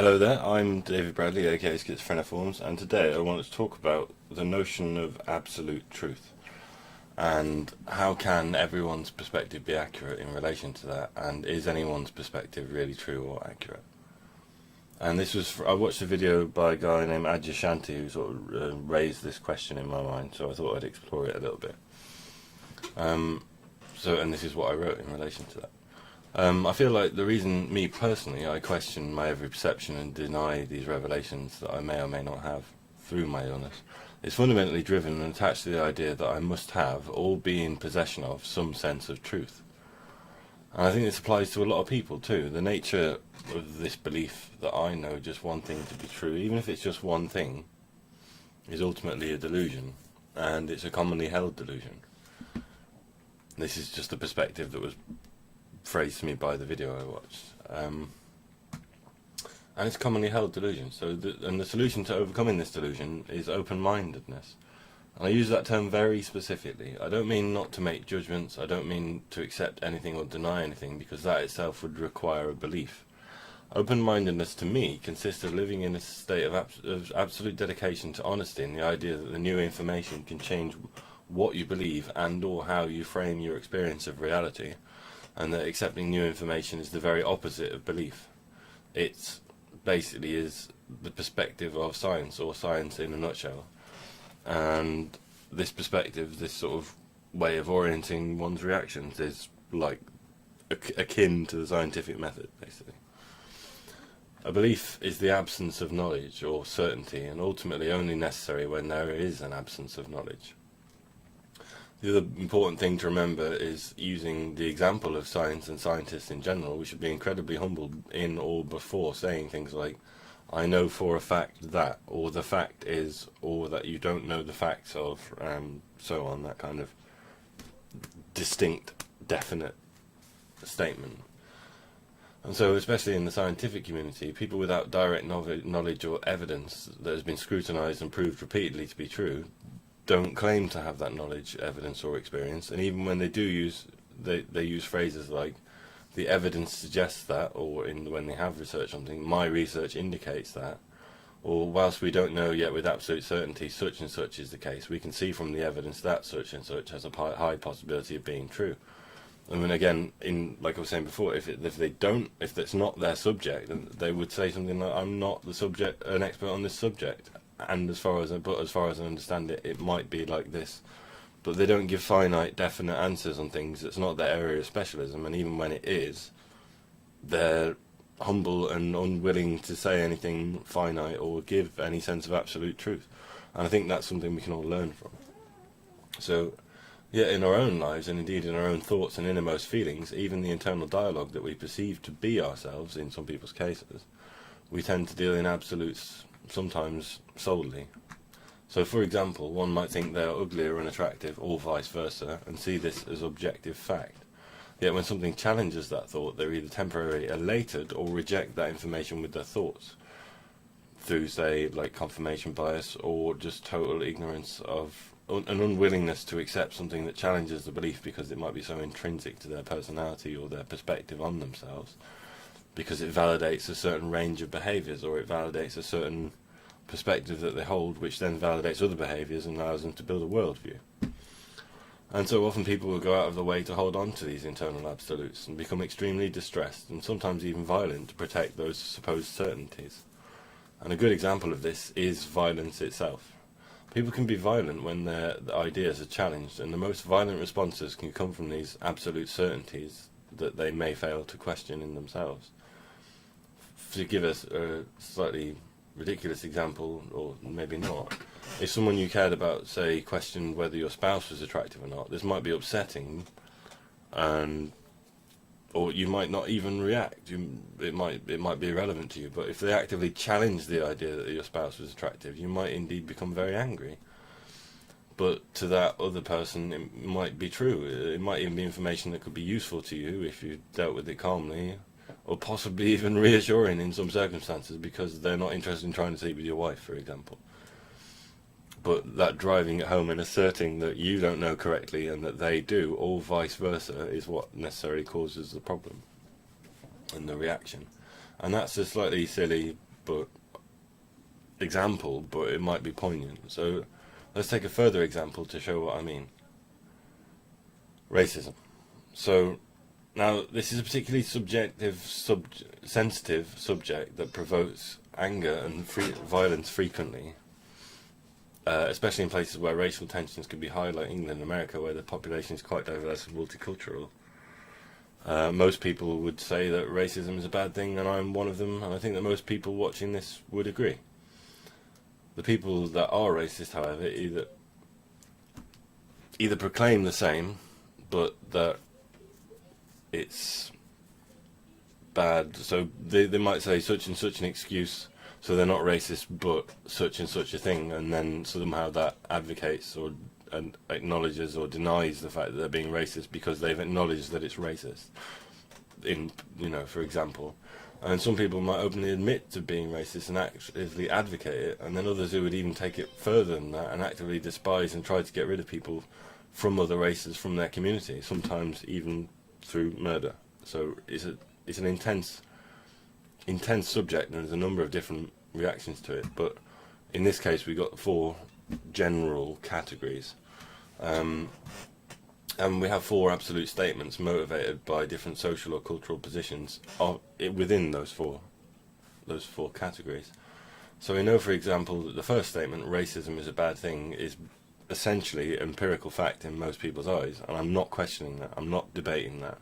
Hello there, I'm David Bradley, aka Schizophreniforms, and today I want to talk about the notion of absolute truth and how can everyone's perspective be accurate in relation to that, and is anyone's perspective really true or accurate? And I watched a video by a guy named Shanti who sort of raised this question in my mind, so I thought I'd explore it a little bit. And this is what I wrote in relation to that. I feel like the reason, me personally, I question my every perception and deny these revelations that I may or may not have through my illness is fundamentally driven and attached to the idea that I must have, or be in possession of, some sense of truth. And I think this applies to a lot of people too. The nature of this belief that I know just one thing to be true, even if it's just one thing, is ultimately a delusion, and it's a commonly held delusion. This is just a perspective that was phrased to me by the video I watched, and it's commonly held delusion. So the solution to overcoming this delusion is open-mindedness, and I use that term very specifically. I don't mean not to make judgments, I don't mean to accept anything or deny anything, because that itself would require a belief. Open-mindedness to me consists of living in a state of absolute dedication to honesty, and the idea that the new information can change what you believe and or how you frame your experience of reality, and that accepting new information is the very opposite of belief. It basically is the perspective of science, or science in a nutshell. And this perspective, this sort of way of orienting one's reactions, is like akin to the scientific method, basically. A belief is the absence of knowledge or certainty, and ultimately only necessary when there is an absence of knowledge. The other important thing to remember is, using the example of science and scientists in general, we should be incredibly humble in or before saying things like, I know for a fact that, or the fact is, or that you don't know the facts of, so on, that kind of distinct, definite statement. And so, especially in the scientific community, people without direct knowledge or evidence that has been scrutinized and proved repeatedly to be true don't claim to have that knowledge, evidence or experience, and even when they do use, they use phrases like, the evidence suggests that, or when they have research on something, my research indicates that, or whilst we don't know yet with absolute certainty such and such is the case, we can see from the evidence that such and such has a high possibility of being true. And then again, like I was saying before, if it's not their subject, then they would say something like, I'm not an expert on this subject. And as far as I understand it, it might be like this. But they don't give finite, definite answers on things. It's not their area of specialism, and even when it is, they're humble and unwilling to say anything finite or give any sense of absolute truth. And I think that's something we can all learn from. So, yeah, in our own lives, and indeed in our own thoughts and innermost feelings, even the internal dialogue that we perceive to be ourselves, in some people's cases, we tend to deal in absolutes, sometimes solely. So for example, one might think they are ugly or unattractive, or vice versa, and see this as objective fact. Yet when something challenges that thought, they're either temporarily elated or reject that information with their thoughts, through, say, like confirmation bias, or just total ignorance of an unwillingness to accept something that challenges the belief because it might be so intrinsic to their personality or their perspective on themselves, because it validates a certain range of behaviours, or it validates a certain perspective that they hold, which then validates other behaviours and allows them to build a worldview. And so often people will go out of the way to hold on to these internal absolutes and become extremely distressed and sometimes even violent to protect those supposed certainties. And a good example of this is violence itself. People can be violent when their ideas are challenged, and the most violent responses can come from these absolute certainties that they may fail to question in themselves. To give us a slightly ridiculous example, or maybe not, if someone you cared about, say, questioned whether your spouse was attractive or not, this might be upsetting, or you might not even react. It might be irrelevant to you, but if they actively challenge the idea that your spouse was attractive, you might indeed become very angry. But to that other person, it might be true. It might even be information that could be useful to you if you dealt with it calmly, or possibly even reassuring in some circumstances, because they're not interested in trying to sleep with your wife, for example. But that driving it home and asserting that you don't know correctly and that they do, or vice versa, is what necessarily causes the problem and the reaction. And that's a slightly silly but example, but it might be poignant. So let's take a further example to show what I mean. Racism. So now this is a particularly sensitive subject that provokes anger and violence frequently, especially in places where racial tensions can be high, like England and America, where the population is quite diverse and multicultural. Most people would say that racism is a bad thing, and I'm one of them, and I think that most people watching this would agree. The people that are racist, however, either proclaim the same, but that it's bad, so they might say such and such an excuse, so they're not racist, but such and such a thing, and then somehow that advocates or acknowledges or denies the fact that they're being racist because they've acknowledged that it's racist. For example. And some people might openly admit to being racist and actively advocate it, and then others who would even take it further than that and actively despise and try to get rid of people from other races from their community, sometimes even through murder. So it's an intense subject, and there's a number of different reactions to it. But in this case, we got 4 general categories, and we have 4 absolute statements motivated by different social or cultural positions within those four categories. So we know, for example, that the first statement, racism is a bad thing, is essentially empirical fact in most people's eyes, and I'm not questioning that, I'm not debating that.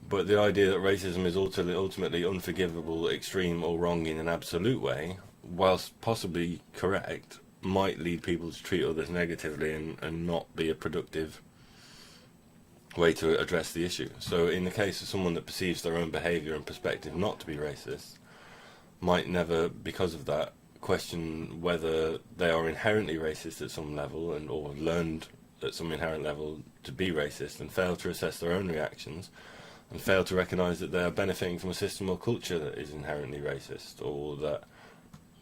But the idea that racism is ultimately unforgivable, extreme, or wrong in an absolute way, whilst possibly correct, might lead people to treat others negatively and not be a productive way to address the issue. So in the case of someone that perceives their own behaviour and perspective not to be racist, might never, because of that, question whether they are inherently racist at some level or learned at some inherent level to be racist, and fail to assess their own reactions, and fail to recognise that they are benefiting from a system or culture that is inherently racist,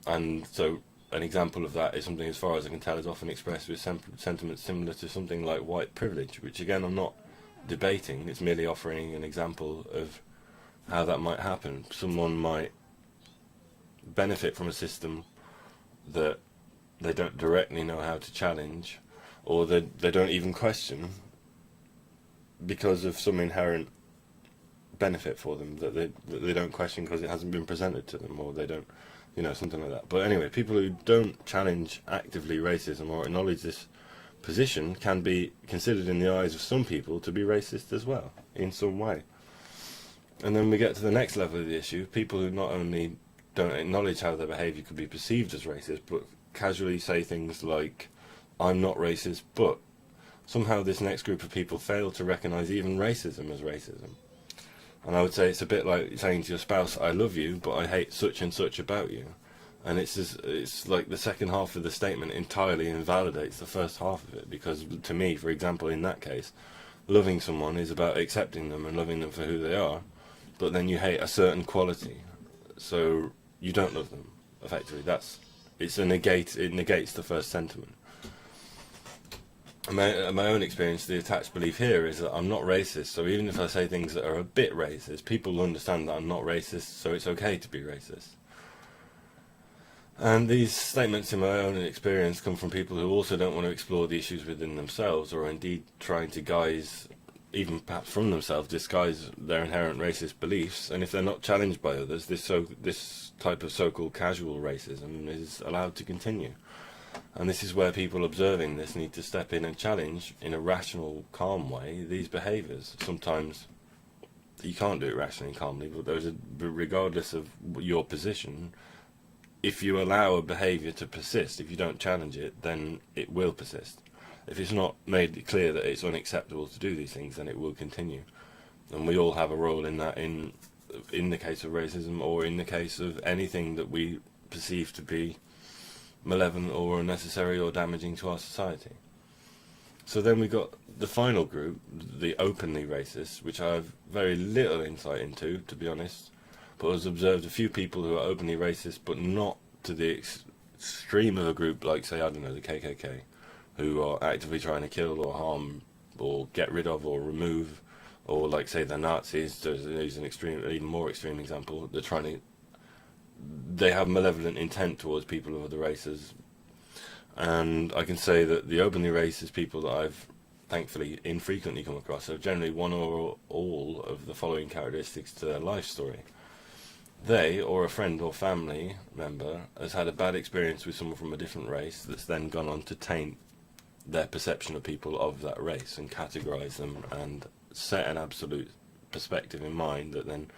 and so an example of that is something, as far as I can tell, is often expressed with sentiments similar to something like white privilege, which again I'm not debating, it's merely offering an example of how that might happen. Someone might benefit from a system that they don't directly know how to challenge, or they don't even question, because of some inherent benefit for them that they don't question because it hasn't been presented to them, or they don't, something like that. But anyway, people who don't challenge actively racism or acknowledge this position can be considered in the eyes of some people to be racist as well, in some way. And then we get to the next level of the issue, people who not only don't acknowledge how their behaviour could be perceived as racist, but casually say things like, I'm not racist, but somehow this next group of people fail to recognise even racism as racism. And I would say it's a bit like saying to your spouse, I love you, but I hate such and such about you. And it's like the second half of the statement entirely invalidates the first half of it, because to me, for example, in that case, loving someone is about accepting them and loving them for who they are, but then you hate a certain quality, so you don't love them, effectively. It negates the first sentiment. In my own experience, the attached belief here is that I'm not racist, so even if I say things that are a bit racist, people will understand that I'm not racist, so it's okay to be racist. And these statements, in my own experience, come from people who also don't want to explore the issues within themselves, or indeed trying to guise, even perhaps from themselves, disguise their inherent racist beliefs. And if they're not challenged by others, this type of so-called casual racism is allowed to continue. And this is where people observing this need to step in and challenge, in a rational, calm way, these behaviours. Sometimes you can't do it rationally and calmly, but regardless of your position, if you allow a behaviour to persist, if you don't challenge it, then it will persist. If it's not made clear that it's unacceptable to do these things, then it will continue. And we all have a role in that, in the case of racism, or in the case of anything that we perceive to be malevolent or unnecessary or damaging to our society. So then we got the final group, the openly racist, which I have very little insight into, to be honest, but has observed a few people who are openly racist, but not to the extreme of a group like, say, I don't know, the KKK, who are actively trying to kill or harm or get rid of or remove, or like, say, the Nazis. There's an even more extreme example. They're trying to they have malevolent intent towards people of other races. And I can say that the openly racist people that I've thankfully infrequently come across have generally one or all of the following characteristics to their life story. They, or a friend or family member, has had a bad experience with someone from a different race that's then gone on to taint their perception of people of that race and categorise them and set an absolute perspective in mind that then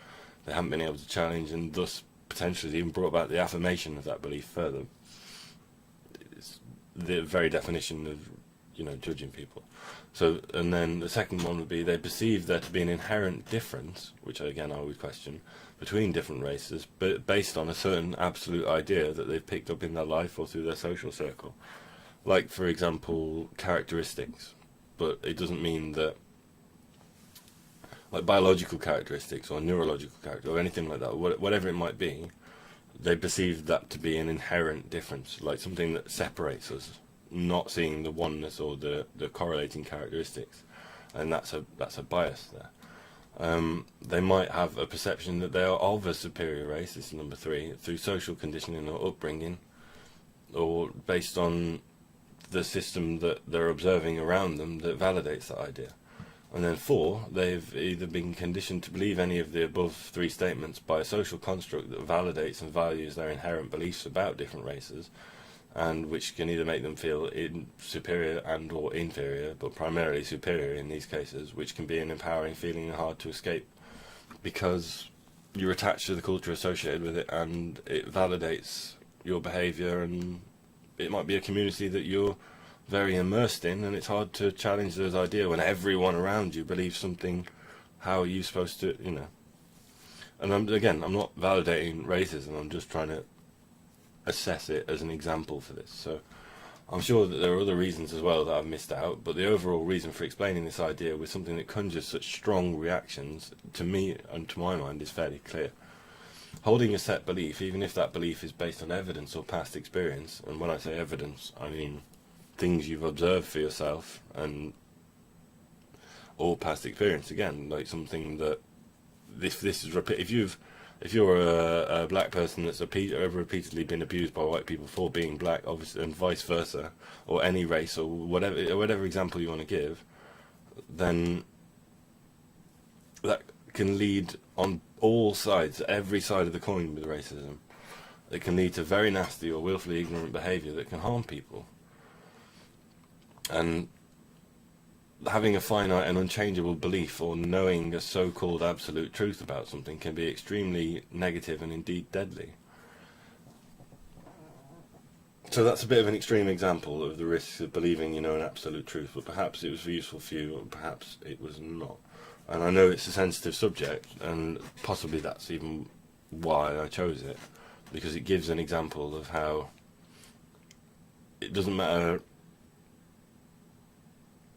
they haven't been able to challenge, and thus potentially even brought about the affirmation of that belief further. It's the very definition of, judging people. So, and then the second one would be they perceive there to be an inherent difference, which again I would question, between different races, but based on a certain absolute idea that they've picked up in their life or through their social circle. Like, for example, characteristics, but it doesn't mean that, like biological characteristics or neurological character or anything like that, whatever it might be, they perceive that to be an inherent difference, like something that separates us, not seeing the oneness or the correlating characteristics, and that's a bias there. They might have a perception that they are of a superior race, this is number 3, through social conditioning or upbringing, or based on the system that they're observing around them that validates that idea. And then 4, they've either been conditioned to believe any of the above 3 statements by a social construct that validates and values their inherent beliefs about different races, and which can either make them feel superior and or inferior, but primarily superior in these cases, which can be an empowering feeling and hard to escape because you're attached to the culture associated with it and it validates your behaviour, and it might be a community that you're very immersed in, and it's hard to challenge those ideas when everyone around you believes something. How are you supposed to, And I'm not validating racism, I'm just trying to assess it as an example for this. So I'm sure that there are other reasons as well that I've missed out, but the overall reason for explaining this idea with something that conjures such strong reactions, to me and to my mind, is fairly clear. Holding a set belief, even if that belief is based on evidence or past experience, and when I say evidence, I mean things you've observed for yourself and or past experience, again, like something that this is if you're a black person that's repeatedly been abused by white people for being black, obviously, and vice versa, or any race or whatever example you want to give, then that can lead on all sides, every side of the coin with racism. It can lead to very nasty or willfully ignorant behaviour that can harm people. And having a finite and unchangeable belief or knowing a so-called absolute truth about something can be extremely negative and indeed deadly. So that's a bit of an extreme example of the risks of believing an absolute truth, but perhaps it was useful for you, or perhaps it was not. And I know it's a sensitive subject, and possibly that's even why I chose it, because it gives an example of how it doesn't matter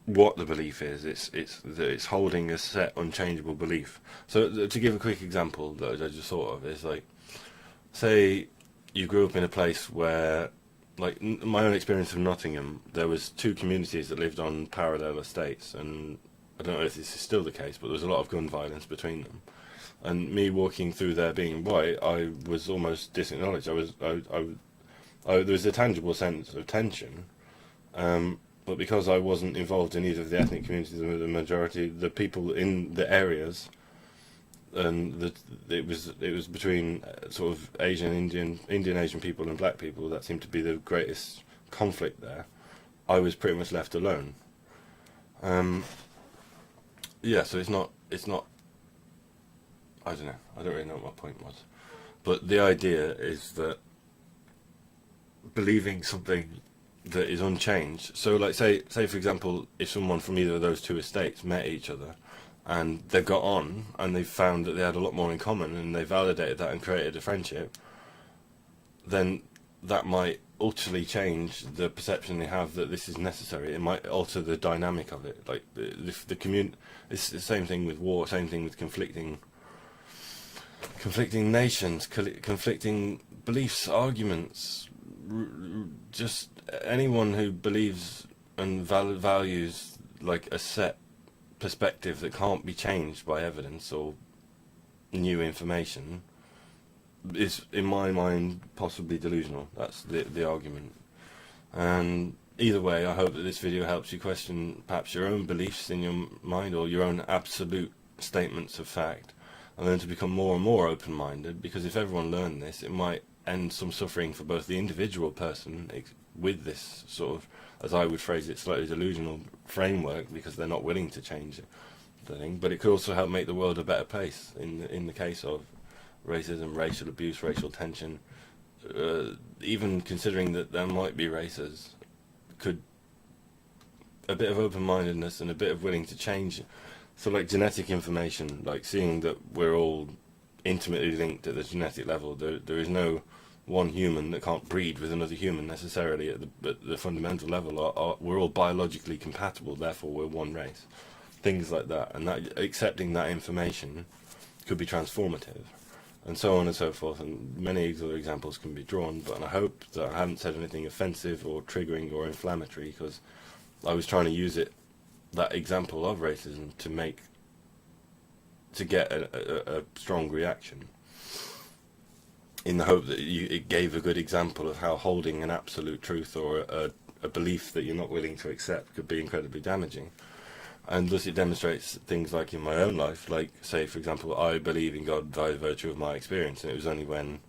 what the belief is, it's holding a set unchangeable belief. So to give a quick example that I just thought of is, like, say you grew up in a place where, like my own experience of Nottingham, there was 2 communities that lived on parallel estates, and I don't know if this is still the case, but there was a lot of gun violence between them. And me walking through there being white, I was almost disacknowledged. There was a tangible sense of tension, but because I wasn't involved in either of the ethnic communities, the majority, the people in the areas, and it was between sort of Indian Asian people and black people that seemed to be the greatest conflict there. I was pretty much left alone. Yeah, so it's not. I don't know. I don't really know what my point was, but the idea is that believing something that is unchanged. So, like, say for example, if someone from either of those 2 estates met each other, and they've got on, and they found that they had a lot more in common, and they validated that and created a friendship, then that might utterly change the perception they have that this is necessary. It might alter the dynamic of it. Like the community, it's the same thing with war, same thing with conflicting nations, conflicting beliefs, arguments. Just anyone who believes and values like a set perspective that can't be changed by evidence or new information, is, in my mind, possibly delusional. That's the argument. And either way, I hope that this video helps you question perhaps your own beliefs in your mind, or your own absolute statements of fact, and learn to become more and more open-minded, because if everyone learned this, it might end some suffering for both the individual person with this sort of, as I would phrase it, slightly delusional framework, because they're not willing to change the thing, but it could also help make the world a better place in the case of racism, racial abuse, racial tension. Even considering that there might be races, could a bit of open-mindedness and a bit of willing to change, so like genetic information, like seeing that we're all intimately linked at the genetic level. There is no one human that can't breed with another human necessarily at the fundamental level. We're all biologically compatible, therefore we're one race. Things like that, and that accepting that information could be transformative, and so on and so forth, and many other examples can be drawn. But I hope that I haven't said anything offensive or triggering or inflammatory, because I was trying to use that example of racism to get a strong reaction, in the hope that it gave a good example of how holding an absolute truth or a belief that you're not willing to accept could be incredibly damaging. And thus it demonstrates things like in my own life, like, say, for example, I believe in God by virtue of my experience, and it was only when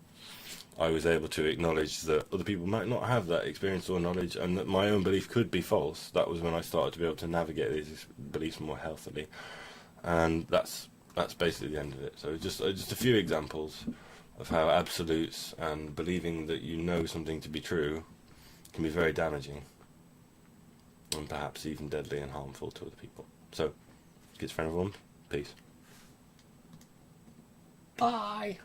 I was able to acknowledge that other people might not have that experience or knowledge, and that my own belief could be false. That was when I started to be able to navigate these beliefs more healthily, and that's basically the end of it. So just a few examples of how absolutes and believing that you know something to be true can be very damaging, and perhaps even deadly and harmful to other people. So, Schizophreniforms, peace. Bye!